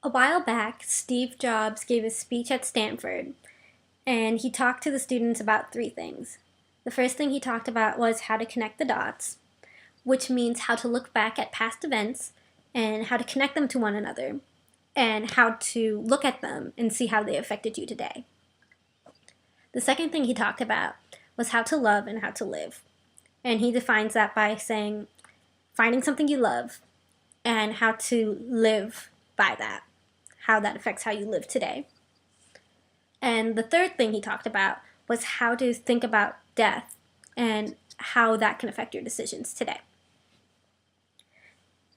A while back, Steve Jobs gave a speech at Stanford, and he talked to the students about three things. The first thing he talked about was how to connect the dots, which means how to look back at past events and how to connect them to one another, and how to look at them and see how they affected you today. The second thing he talked about was how to love and how to live. And he defines that by saying finding something you love and how to live by that, how that affects how you live today. And the third thing he talked about was how to think about death and how that can affect your decisions today.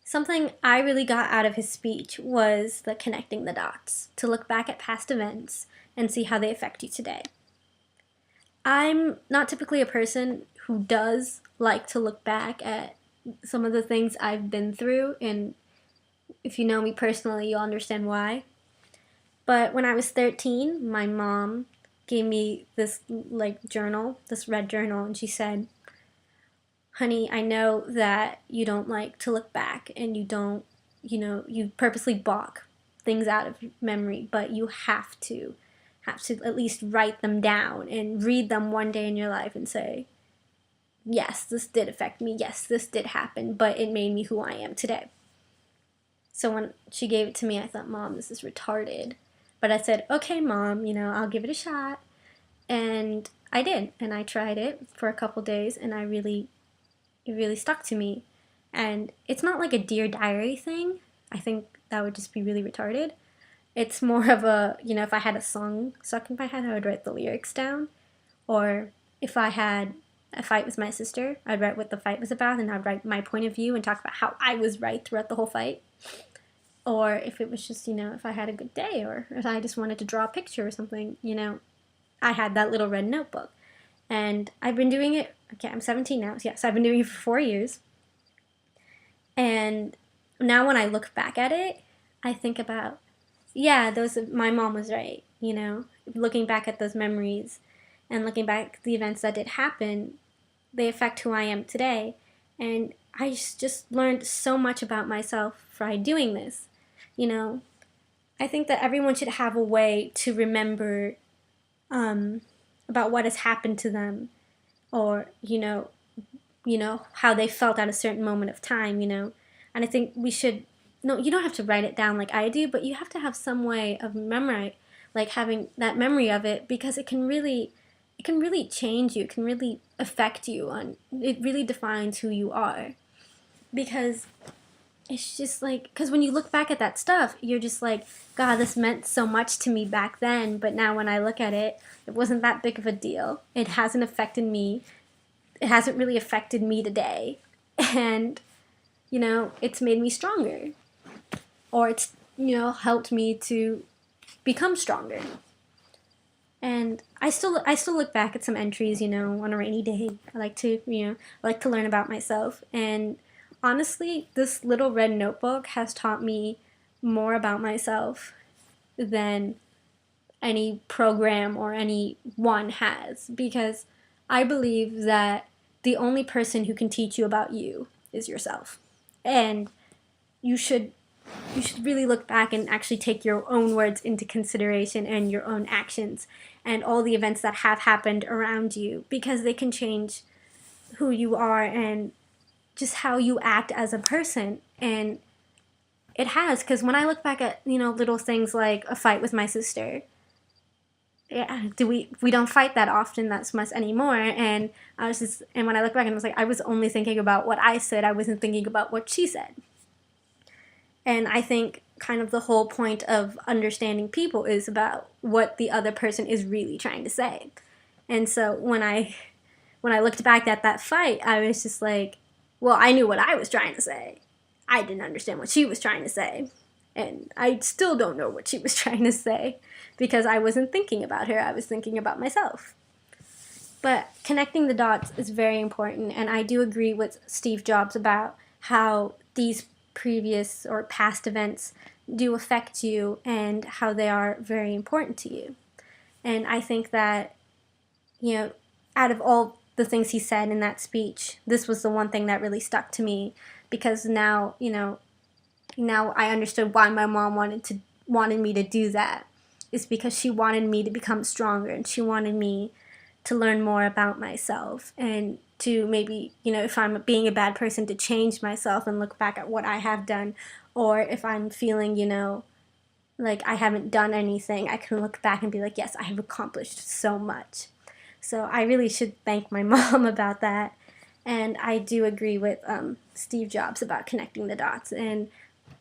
Something I really got out of his speech was the connecting the dots, to look back at past events and see how they affect you today. I'm not typically a person who does like to look back at some of the things I've been through, and if you know me personally, you'll understand why. But when I was 13, my mom gave me this journal, this red journal, and she said, "Honey, I know that you don't like to look back and you don't, you purposely block things out of memory, but you have to at least write them down and read them one day in your life and say, yes, this did affect me. Yes, this did happen, but it made me who I am today." So when she gave it to me, I thought, Mom, this is retarded. But I said, okay, Mom, I'll give it a shot. And I did. And I tried it for a couple days, and it really stuck to me. And it's not like a Dear Diary thing. I think that would just be really retarded. It's more of a, if I had a song stuck in my head, I would write the lyrics down. Or if I had a fight with my sister, I'd write what the fight was about, and I'd write my point of view and talk about how I was right throughout the whole fight. Or if it was just, if I had a good day, or if I just wanted to draw a picture or something, I had that little red notebook. And I've been doing it, okay, I'm 17 now, so I've been doing it for 4 years. And now when I look back at it, I think about, yeah, my mom was right, looking back at those memories and looking back at the events that did happen, they affect who I am today. And I just learned so much about myself by doing this. I think that everyone should have a way to remember about what has happened to them, or how they felt at a certain moment of time. And I think we should. No, you don't have to write it down like I do, but you have to have some way of memory, like having that memory of it, because it can really change you. It can really affect you. It really defines who you are, because it's just because when you look back at that stuff, you're just like, God, this meant so much to me back then, but now when I look at it, it wasn't that big of a deal. It hasn't affected me. It hasn't really affected me today. And, it's made me stronger. Or it's, helped me to become stronger. And I still look back at some entries, on a rainy day. I like to learn about myself. And honestly, this little red notebook has taught me more about myself than any program or any one has, because I believe that the only person who can teach you about you is yourself. And you should really look back and actually take your own words into consideration and your own actions and all the events that have happened around you, because they can change who you are and just how you act as a person. And it has, because when I look back at little things like a fight with my sister, yeah, we don't fight that often, that much anymore. And when I look back, and I was like, I was only thinking about what I said. I wasn't thinking about what she said. And I think kind of the whole point of understanding people is about what the other person is really trying to say. And so when I looked back at that fight, I was just like, well, I knew what I was trying to say. I didn't understand what she was trying to say. And I still don't know what she was trying to say, because I wasn't thinking about her. I was thinking about myself. But connecting the dots is very important. And I do agree with Steve Jobs about how these previous or past events do affect you and how they are very important to you. And I think that, out of all the things he said in that speech, this was the one thing that really stuck to me, because now I understood why my mom wanted to wanted me to do that is because she wanted me to become stronger, and she wanted me to learn more about myself, and to maybe, if I'm being a bad person, to change myself and look back at what I have done. Or if I'm feeling, like I haven't done anything, I can look back and be like, yes, I have accomplished so much. So I really should thank my mom about that. And I do agree with Steve Jobs about connecting the dots. And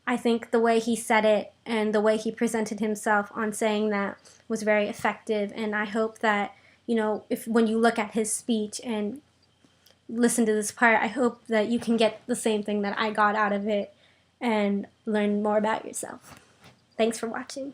I think the way he said it and the way he presented himself on saying that was very effective. And I hope that, if when you look at his speech and listen to this part, I hope that you can get the same thing that I got out of it and learn more about yourself. Thanks for watching.